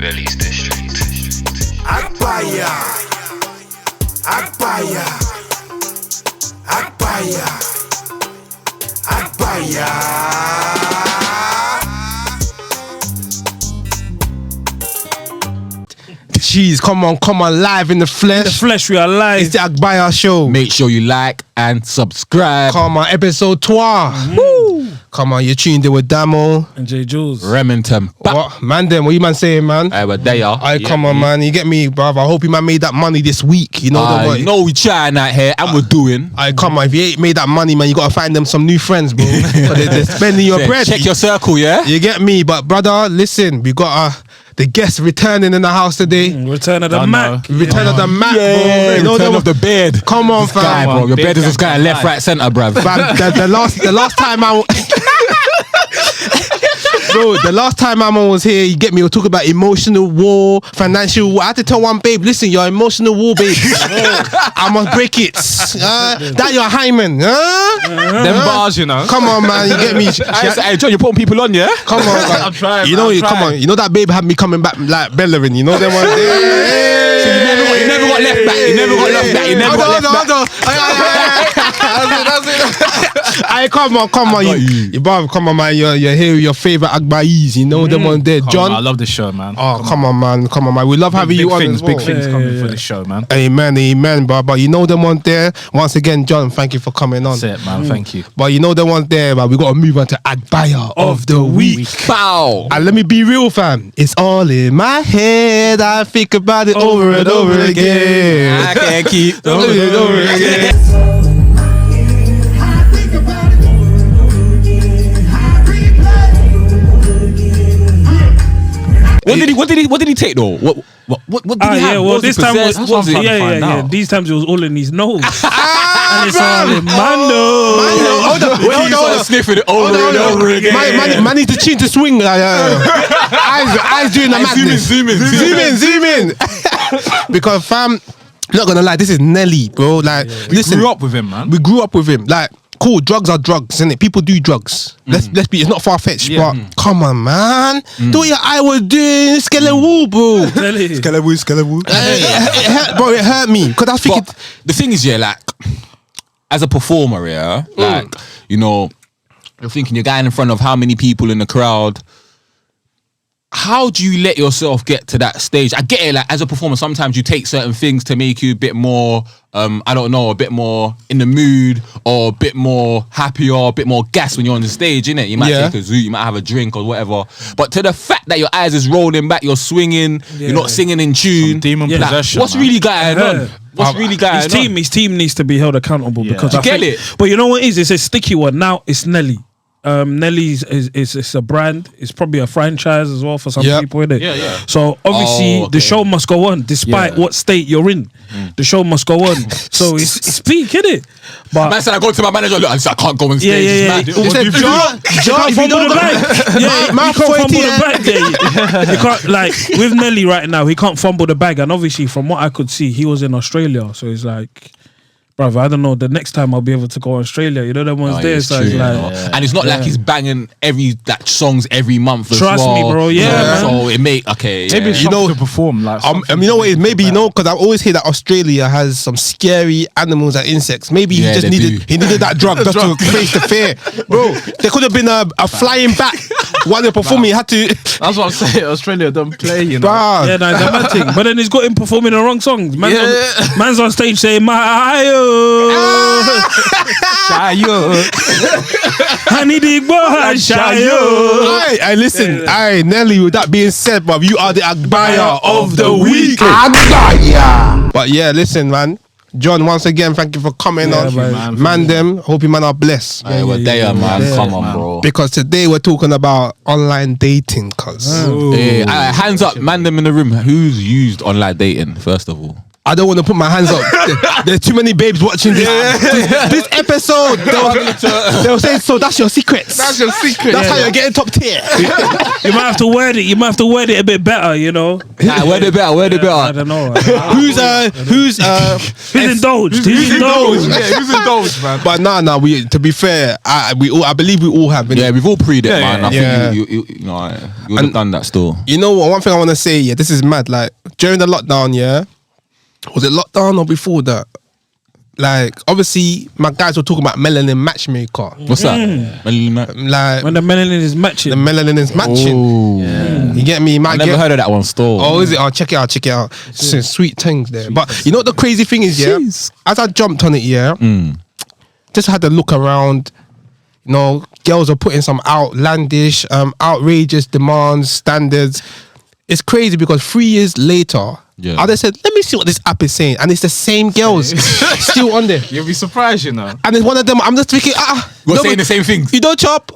Release District. Agbaya, Agbaya, Agbaya, Agbaya. Jeez, come on, live in the flesh. In the flesh, we are live. It's the Agbaya show. Make sure you like and subscribe. Come on, episode 3. Woo. Come on, you're tuned in with Damo and J Jules. Remington. What? Man, then, what you man saying, man? But they are. Come on, man. You get me, bruv. I hope you man made that money this week. You know you know we trying out here and we're doing. Come on, if you ain't made that money, man, you gotta find them some new friends, bro. they're spending your bread. Check your circle, yeah? You get me? But brother, listen, we got the guests returning in the house today. Return of the Mac. Return of the Mac, bro. You know return of the bed. Come on, fam. Guy, bro. Your bed is just kind of left, right, centre, bruv. The last time I... Bro, the last time my man was here, you get me, we'll talk about emotional war, financial war. I had to tell one babe, listen, your emotional war, babe. I must break it. That your hymen. Them bars, you know. Come on, man, you get me. Hey, John, you're putting people on, yeah? Come on, man. I'm trying, you know, come on. You know that babe had me coming back like Bellerin, you know them ones there? So you never got left back. You never got left back. You never got left back. That's it. Hey, come on. You brother, come on, man. You're here with your favourite Agbayis, you know them ones there. John. I love this show, man. Oh, come on, man. We love having you on as well. Big things coming for this show, man. Amen, bro. But you know them ones there. Once again, John, thank you for coming on. That's it, man. Thank you. But you know them ones there, but we got to move on to Agbaya of the week. Bow. And let me be real, fam. It's all in my head. I think about it over and over again. I can't keep over and over again. What did he take though? What did he have? Well, this time was these times it was all in his nose. And it's all in my nose. Hold on. Sniffing it over and over again. Man need to change the swing. Eyes doing the madness. Zoom in. Because fam, not gonna lie, this is Nelly, bro. Like, listen, grew up with him, man. We grew up with him. Like, cool, drugs are drugs, innit? People do drugs. Let's be. It's not far fetched, but come on, man. Do what your eye was doing, skeleton, bro. Skeleton. Bro, it hurt me because I was thinking. The thing is, like, as a performer, like, you know, you're thinking you're going in front of how many people in the crowd. How do you let yourself get to that stage? I get it, like, as a performer, sometimes you take certain things to make you a bit more, I don't know, a bit more in the mood, or a bit more happy, or a bit more gas when you're on the stage, innit? You might take a zoo, you might have a drink or whatever. But to the fact that your eyes is rolling back, you're swinging, you're not singing in tune. Some demon possession, what's really going on? What's really going on? His team needs to be held accountable because I think, it. But you know what it is? It's a sticky one. Now it's Nelly. Nelly's is a brand. It's probably a franchise as well for some people, innit? Yeah. So obviously the show must go on despite what state you're in. The show must go on. So it's peak, innit? But man said I go to my manager. Look, I can't go on stage. He said, John, if you know the bag, you can't fumble the bag. There, you can't, like, with Nelly right now, he can't fumble the bag. And obviously, from what I could see, he was in Australia, so it's like, brother, I don't know. The next time I'll be able to go to Australia. You know them ones there. So it's like, and it's not like he's banging songs every month. Trust me, bro. Yeah. So it maybe it's to perform like. You know what? It is? Maybe because I always hear that Australia has some scary animals and insects. Maybe he just needed that drug just to face the fear, bro. There could have been a flying bat while they're performing. He had to. That's what I'm saying. Australia don't play, you know. Bruh. Yeah, no, it's thing. But then he's got him performing the wrong songs. Man's on stage saying my. Shayo, honey, big boy, Shayo. Hey, listen, Nelly. With that being said, bruv, you are the Agbaya of the week. Agbaya. But yeah, listen, man. John, once again, thank you for coming on. Man, them. Hope you man are blessed. Man. Come on, bro. Because today we're talking about online dating, cuz. Hands up, man, them in the room. Who's used online dating, first of all? I don't want to put my hands up. There's too many babes watching this episode. They'll say, so that's your secrets. That's your secret. That's how you're getting top tier. You might have to word it. You might have to word it a bit better. You know. Nah, where they better? Where they I better? don't know. Who's indulged? Who's indulged? Yeah, who's indulged, man? But nah. We, to be fair, I believe we all have been. Yeah, we've all pre-ed it, man. I yeah. think you would have done that still. You know what? One thing I want to say, yeah, this is mad. Like during the lockdown, yeah, was it lockdown or before that? Like obviously, my guys were talking about melanin matchmaker. What's that? Like When the melanin is matching. the melanin is matching. Oh. You get me? I never heard of that one still. Oh, is it? Oh, check it out. Some sweet things there. But you know what the crazy thing is, yeah? Jeez. As I jumped on it, yeah, just had to look around. You know, girls are putting some outlandish, outrageous demands, standards. It's crazy because 3 years later, I just said, let me see what this app is saying. And it's the same girls still on there. You'll be surprised, you know. And it's one of them, I'm just thinking, We're saying the same things. You don't chop.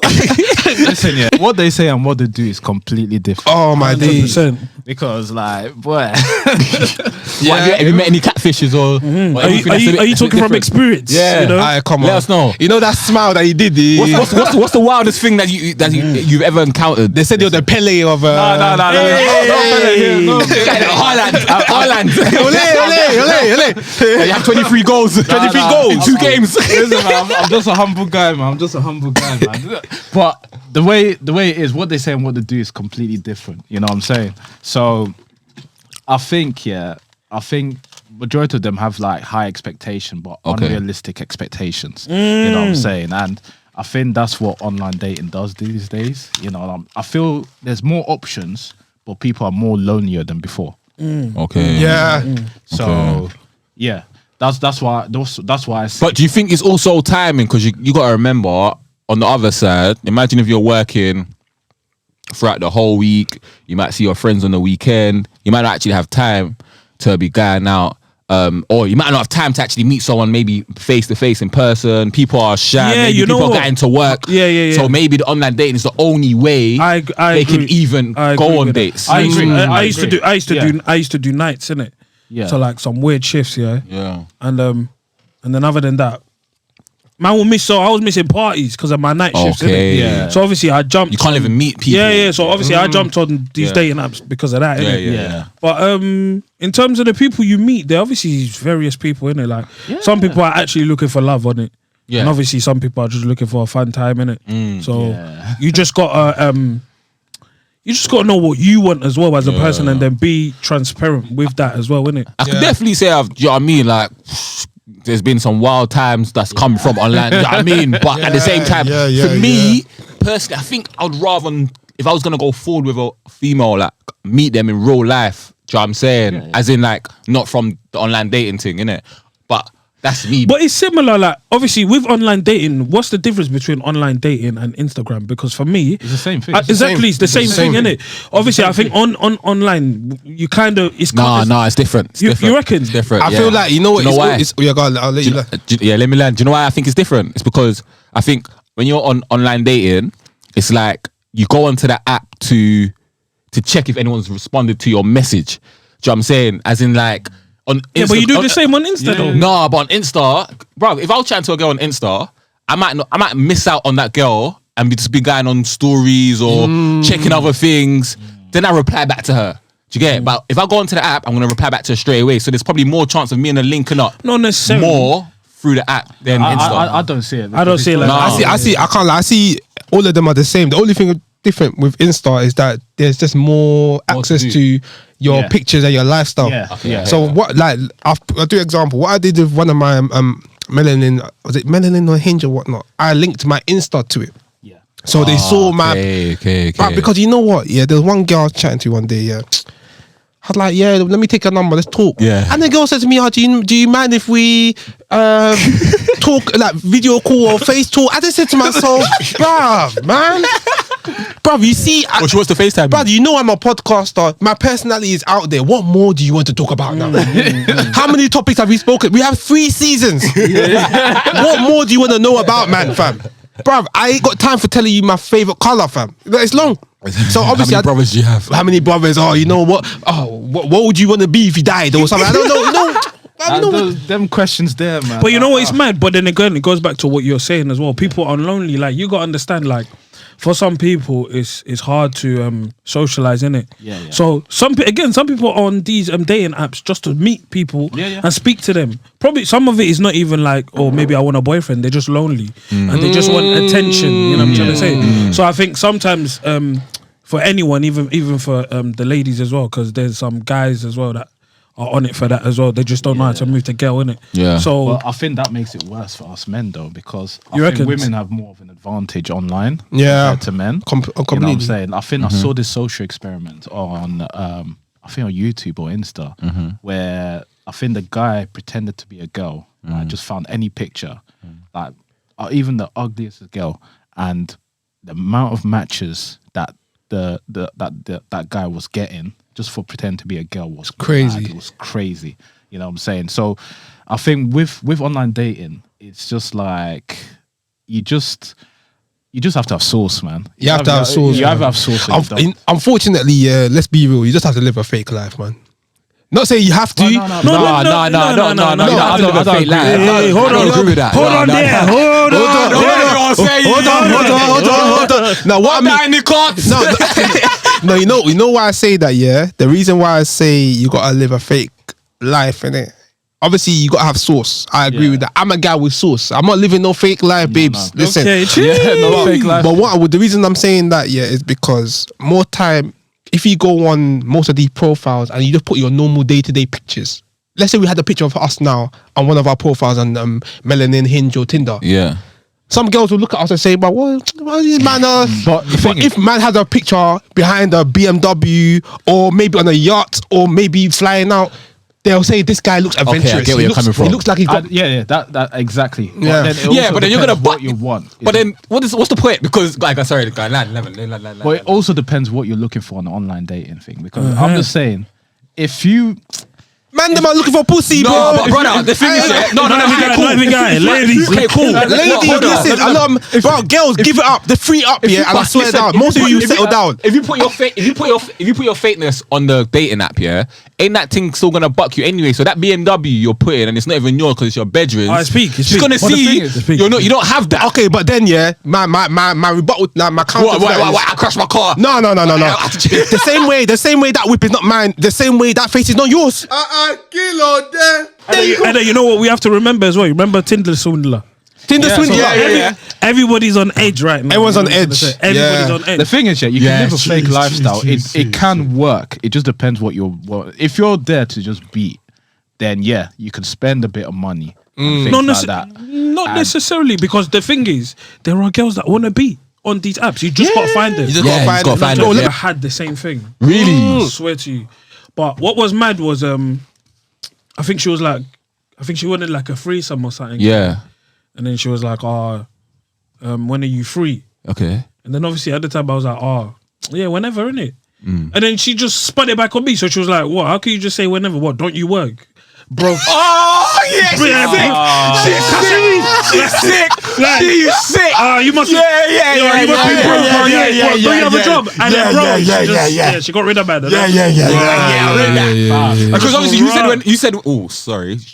Listen, yeah. What they say and what they do is completely different. Oh, my days. 100%. Because, like, boy. Have you met any catfishes or? Are you talking from experience? Yeah. You know? Alright, come on. Let us know. You know that smile that you did? What's the wildest thing that you've ever encountered? They said you're the Pele of... No. Haaland. Ole. You have 23 goals. 23 goals in 2 games. Listen, man, I'm just a humble guy, man. But the way it is, what they say and what they do is completely different. You know what I'm saying? So I think majority of them have like high expectation, but unrealistic expectations. You know what I'm saying? And I think that's what online dating does these days. You know, I feel there's more options, but people are more lonelier than before. Okay. Yeah. So yeah, that's why I see. But do you think it's also timing? Because you got to remember, on the other side, imagine if you're working throughout the whole week, you might see your friends on the weekend, you might not actually have time to be going out, or you might not have time to actually meet someone maybe face to face in person. People are shy, maybe people are getting to work. Yeah. So maybe the online dating is the only way they can even go on dates. I used to do nights, innit? Yeah. So like some weird shifts, yeah. Yeah. And then other than that, man will miss. So I was missing parties because of my night shifts. Okay. Yeah. So obviously I jumped. You can't even meet people. Yeah. So obviously I jumped on these dating apps because of that. Innit? Yeah. But in terms of the people you meet, there obviously is various people in it. Like some people are actually looking for love on it. Yeah. And obviously some people are just looking for a fun time in it. So you just gotta know what you want as well as a person, and then be transparent with that as well, innit? I could definitely say do you know what I mean? Like, there's been some wild times that's come from online. Do you know what I mean? But at the same time, for me, personally, I think I'd rather, if I was going to go forward with a female, like, meet them in real life. Do you know what I'm saying? As in, like, not from the online dating thing, innit? But that's me. But it's similar, like, obviously, with online dating, what's the difference between online dating and Instagram? Because for me, it's the same thing. It's the same thing, innit? Obviously, I think on online, you kind of... it's different. It's different. You reckon? It's different. I feel like, you know what? why? I'll let you learn. Let me learn. Do you know why I think it's different? It's because I think when you're on online dating, it's like you go onto the app to check if anyone's responded to your message. Do you know what I'm saying? As in, like... On Insta, but you do the same on Insta though. No, but on Insta, bro, if I was chatting to a girl on Insta, I might miss out on that girl and just be going on stories or checking other things. Then I reply back to her. Do you get it? But if I go onto the app, I'm gonna reply back to her straight away. So there's probably more chance of me and her linking up. Not necessarily. More through the app than Insta. I don't see it. I don't see it like that. I can't lie. I see all of them are the same. The only thing different with Insta is that there's just more access to your pictures and your lifestyle. So what, like, I'll do an example. What I did with one of my melanin, was it melanin or Hinge or whatnot? I linked my Insta to it. Yeah. So they saw my... Okay. But because you know what? Yeah, there was one girl I was chatting to one day, yeah. I was like, yeah, let me take a number, let's talk. Yeah. And the girl said to me, do you mind if we talk, like, video call or face talk? I just said to myself, bruv, man. Bruv, you see... she wants to FaceTime me. Bruv, you know I'm a podcaster. My personality is out there. What more do you want to talk about now? How many topics have we spoken? We have 3 seasons. What more do you want to know about, man, fam? Bruv, I ain't got time for telling you my favourite colour, fam. It's long. So obviously, how many brothers do you have? How many brothers? Oh, you know what? Oh, what would you want to be if you died or something? I don't know. You know, Them questions there, man. But you know what? It's mad. But then again, it goes back to what you're saying as well. People are lonely. Like you got to understand. Like for some people, it's hard to socialize, innit? Yeah. So some people are on these dating apps just to meet people and speak to them. Probably some of it is not even like, oh, maybe I want a boyfriend. They're just lonely and they just want attention. You know what I'm trying to say? So I think sometimes for anyone, even for the ladies as well, because there's some guys as well that are on it for that as well. They just don't know how to move to girl, innit? Yeah. So well, I think that makes it worse for us men though, because I think reckon? women have more of an advantage online Yeah. compared to men. You know what I'm saying? I think I saw this social experiment on I think on YouTube or Insta where I think the guy pretended to be a girl. Like, just found any picture, like even the ugliest girl, and the amount of matches that that guy was getting just for pretending to be a girl was crazy. Mad. It was crazy. You know what I'm saying? So I think with online dating, it's just like you just have to have sauce, man. You have to have sauce. You have to have sauce. Unfortunately, let's be real. You just have to live a fake life, man. Not saying you have to. No. I don't agree with that. Hold on. Now what I mean? No, you know why I say that, yeah? The reason why I say you gotta live a fake life, innit? Obviously, you gotta have sauce. I agree with that. I'm a guy with sauce. I'm not living no fake life, babes. No. Listen. Okay, no fake life. But the reason I'm saying that, yeah, is because more time, if you go on most of these profiles and you just put your normal day-to-day pictures. Let's say we had a picture of us now on one of our profiles on Melanin, Hinge or Tinder. Yeah. Some girls will look at us and say, but what is man? But if man has a picture behind a BMW or maybe on a yacht or maybe flying out, they'll say this guy looks adventurous. Okay, I get where you're coming from. He looks like he's got... that exactly. Yeah. But then you're gonna what you want. But then what's the point? Because like, sorry, But it also depends what you're looking for on the online dating thing. Because I'm just saying, if you... Man, them are looking for pussy, bro. No, but brother, the thing is, not every guy. Ladies. Okay, cool. Ladies, listen, a lot of bro, girls, give it up. They're free up, yeah. And I swear down, most of you settle down. If you put your fakeness on the dating app, yeah, ain't that thing still gonna buck you anyway? So that BMW you're putting, and it's not even yours because it's your bedroom. I speak. She's gonna see you don't have that. Okay, but then yeah, my rebuttal, my counter. What? I crashed my car. No. The same way that whip is not mine. The same way that face is not yours. Kilo there. And then you know what we have to remember as well. Remember Tinder Swindler. Everybody's on edge right now. Everyone's on edge. Everybody's on edge. The thing is, you can live a fake lifestyle. It can work. It just depends what you're. If you're there to just beat, then yeah, you can spend a bit of money. Not necessarily, because the thing is, there are girls that want to beat on these apps. You just gotta find them. You just gotta find them. I had the same thing. Really? I swear to you. But what was mad was I think she wanted like a threesome or something. Yeah. And then she was like, when are you free? Okay. And then obviously at the time I was like, yeah, whenever, innit? And then she just spun it back on me. So she was like, what? How can you just say whenever? What? Don't you work? Bro. Oh, yeah, she's sick. She's sick. You must be you must be broke, bro. Do you have a job? And then, she got rid of that. Because obviously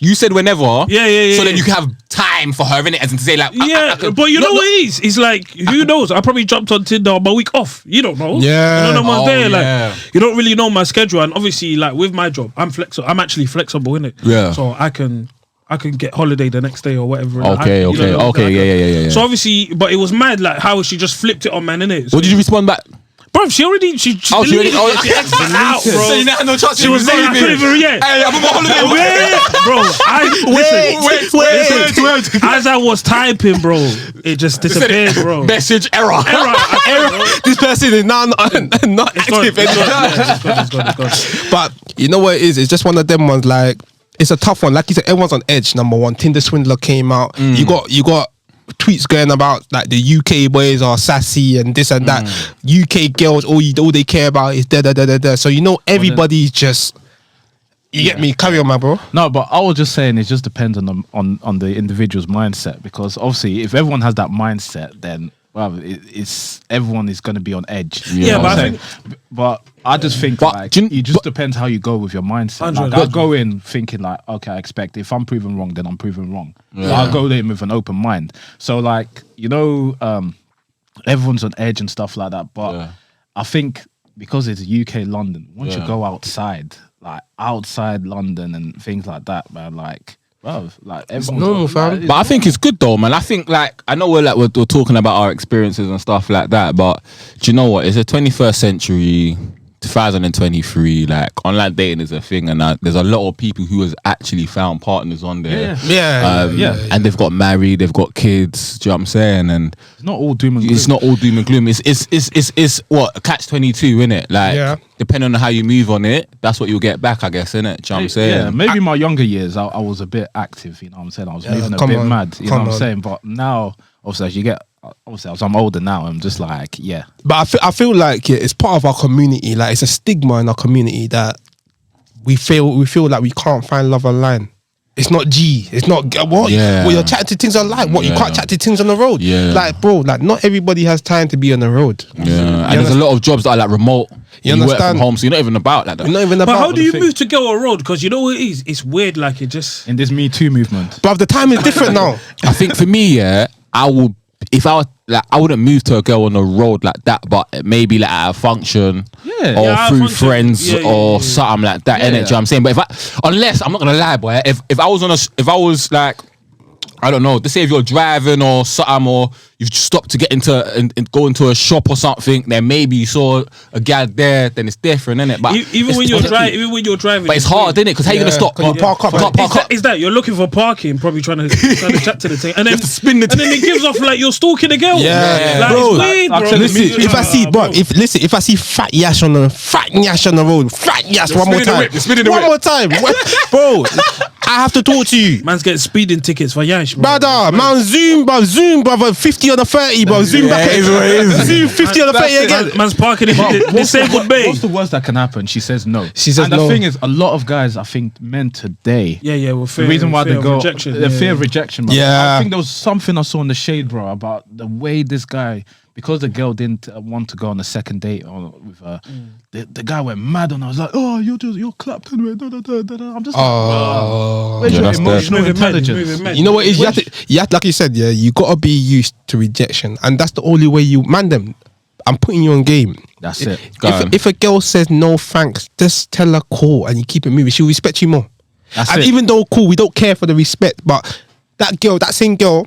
you said whenever. Yeah. So then you can have time for her, innit? As in to say like, but you know what it is? It's like, who knows? I probably jumped on Tinder on my week off. You don't know. Yeah. You don't know what's there. Like, you don't really know my schedule. And obviously, like with my job, I'm flexible. I'm actually flexible, innit? Yeah. So I can get holiday the next day or whatever. Okay. Yeah. So obviously, but it was mad, like how she just flipped it on, man, innit? So what did you respond back? Bro, she deleted it. She exited out, bro. So you had no chance. She was there. I couldn't even react. Hey, I'm on my holiday. Bro, wait. As I was typing, bro, it just disappeared, bro. Message error. This person is not active. It's gone. But you know what it is? It's just one of them ones. Like, it's a tough one. Like you said, everyone's on edge. Number one, Tinder Swindler came out. You got tweets going about like the UK boys are sassy and this and that. UK girls, all they care about is da. So you know everybody's just. You get me? Carry on, my bro. No, but I was just saying it just depends on the individual's mindset, because obviously if everyone has that mindset, then well, it's everyone is going to be on edge. Yeah, know but what I I'm saying? But I just think But like do you- it just depends how you go with your mindset. 100. Like, I go in thinking like, okay, I expect if I'm proven wrong, then I'm proven wrong. Yeah. So I'll go in with an open mind. So like, everyone's on edge and stuff like that. But Yeah. I think because it's UK London, once Yeah. you go outside London and things like that, man, like, bro, like everyone's normal, fam. it's But I think it's good though, man. I think like I know we're talking about our experiences and stuff like that, but do you know what? It's the 21st century, 2023. Like online dating is a thing, and there's a lot of people who has actually found partners on there. And they've got married, they've got kids. Do you know what I'm saying? And It's not all doom and gloom. it's not all doom and gloom. It's what a catch-22, innit? Like Yeah. depending on how you move on it, that's what you'll get back, I guess, innit? Do you know what I'm saying? Yeah, maybe my younger years, I was a bit active. You know what I'm saying? I was moving a come bit on, mad. You know come what I'm on. saying? But now, obviously, as I'm older now, I'm just like, yeah. But I feel like it's part of our community. Like it's a stigma in our community that we feel like we can't find love online. It's not G. It's not what. Yeah. Well, you're chatting to things online. What you Yeah. can't chat to things on the road. Yeah. Like bro, like not everybody has time to be on the road. Yeah, and there's a lot of jobs that are like remote. You work understand? from home, so you're not even about like that. You're not even But about. how do you thing. move to go a road? Because you know what it is? It's weird. Like it just. In this Me Too movement. But the time is different now. I think for me, yeah, I would if I was like I wouldn't move to a girl on the road like that, but maybe like at a function, Yeah. or Yeah, at a through function. friends Yeah, yeah, or yeah. something like that. Yeah, innit? Do you know yeah. what I'm saying? But unless I'm not gonna lie, boy, if I was like. I don't know. Let's say if you're driving or something, or you've stopped to get into and go into a shop or something, then maybe you saw a gal there, then it's different, innit? But Even when you're driving, but it's hard, innit? Because how you gonna stop? 'cause you park up, Can't right? park up. Is that you're looking for parking? Probably trying to chat to the thing, and then have to spin the and then it gives off like you're stalking a girl. Yeah. like, Bro, it's weird, like, bro. Listen, Me too. if I see, bro, if I see fat yash on the road, fat yash one more spinning the time, whip, you're spinning the one whip. more time, bro, I have to talk to you. Man's getting speeding tickets for Yash, bro. Brother, man, zoom, brother, 50 on the 30, bro. Zoom back it is what it is. Zoom 50 on the 30 again. Man's parking in the disabled bay. What's the worst that can happen? She says no. She says and the no. thing is, a lot of guys, I think, men today. Yeah, well, The reason why they of go, rejection. the fear of rejection. Bro. Yeah. I think there was something I saw in the shade, bro, about the way this guy, because the girl didn't want to go on a second date with her, the guy went mad on her. I was like, oh, you're clapped anyway. Da, da, da, da, da. I'm just like, where's Yeah, your that's emotional Moving mad, intelligence? moving mad. You know what it is? You have to, like you said, yeah, you gotta be used to rejection, and that's the only way you man them. I'm putting you on game. That's it. Go on. If a girl says no thanks, just tell her cool and you keep it moving. She'll respect you more. That's and it. even though cool, we don't care for the respect, but that same girl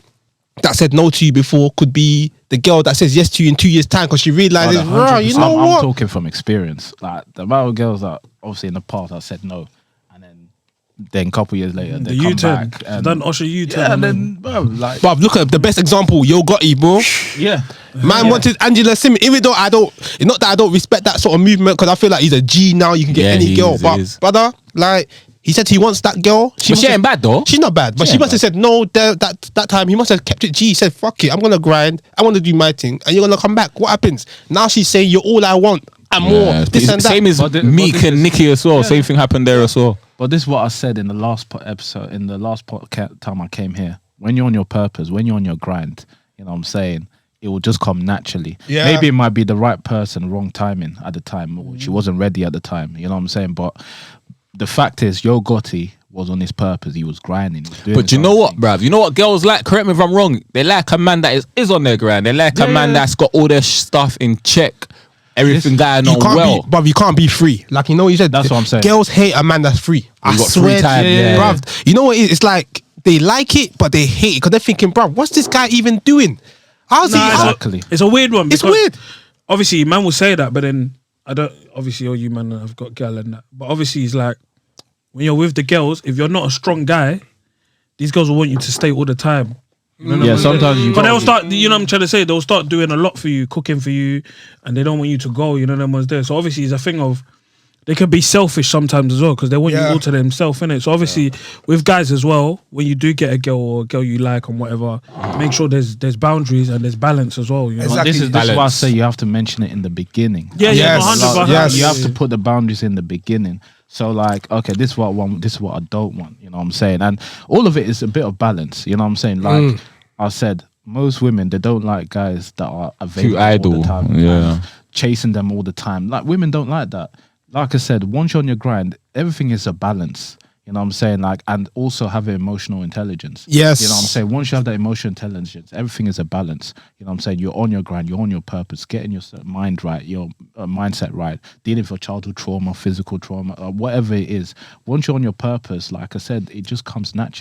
that said no to you before could be the girl that says yes to you in 2 years' time because she realizes, bro, you know I'm what? talking from experience. Like the amount of girls that obviously in the past I said no, and then a couple years later The they come U-turn. back and Done Usher U-turn. yeah, and then bro, like But look at the best example, Yo Gotti, bro. yeah, Man wanted Angela Simmons, even though it's not that I don't respect that sort of movement because I feel like he's a G now. You can get Yeah, any he girl, is, but he is. brother, like he said, he wants that girl. But she must have- ain't bad though. She's not bad, but She she ain't must have said no. That time he must have kept it G. He said, "Fuck it, I'm gonna grind. I want to do my thing, and you're gonna come back." What happens now? She's saying, "You're all I want and more." Yeah, This and that. same as But the- Meek but this and is- Nicki as well. Same thing happened there as well. But this is what I said in the last episode, in the last time I came here. When you're on your purpose, when you're on your grind, you know what I'm saying, it will just come naturally. Yeah. Maybe it might be the right person, wrong timing at the time. Or she wasn't ready at the time. You know what I'm saying? But the fact is, Yo Gotti was on his purpose. He was grinding. He was doing But his you own know what, thing. bruv? You know what girls like? Correct me if I'm wrong. They like a man that is on their grind. They like a man that's got all their stuff in check. Everything going You on can't well. be, bruv, you can't be free. Like you know, you said That's what I'm saying. Girls hate a man that's free. I got swear, free time, to you, yeah. bruv. You know what? It's like they like it, but they hate it because they're thinking, bruv, what's this guy even doing? How's he? how- Exactly. It's a weird one. It's because weird. Obviously, man will say that, but then I don't. Obviously, all you man have got girl and that. But obviously, it's like when you're with the girls. If you're not a strong guy, these girls will want you to stay all the time. Yeah, sometimes you But they'll gotta start. You know what I'm trying to say? They'll start doing a lot for you, cooking for you, and they don't want you to go. You know them ones there. So obviously, it's a thing of they can be selfish sometimes as well because they want Yeah. you all to themselves, innit? So obviously, with guys as well, when you do get a girl or a girl you like and whatever, make sure there's boundaries and there's balance as well. You know? Exactly. This is why I Balance. say you have to mention it in the beginning. Yeah, Yes. 100%. Yes. You have to put the boundaries in the beginning. So like, okay, this is what I want, this is what I don't want. You know what I'm saying? And all of it is a bit of balance. You know what I'm saying? Like I said, most women, they don't like guys that are available Too idle. all the time, Yeah. chasing them all the time. Like women don't like that. Like I said, once you're on your grind, everything is a balance. You know what I'm saying? Like, and also having emotional intelligence. Yes. You know what I'm saying? Once you have that emotional intelligence, everything is a balance. You know what I'm saying? You're on your grind, you're on your purpose, getting your mind right, your mindset right, dealing with your childhood trauma, physical trauma, whatever it is. Once you're on your purpose, like I said, it just comes naturally.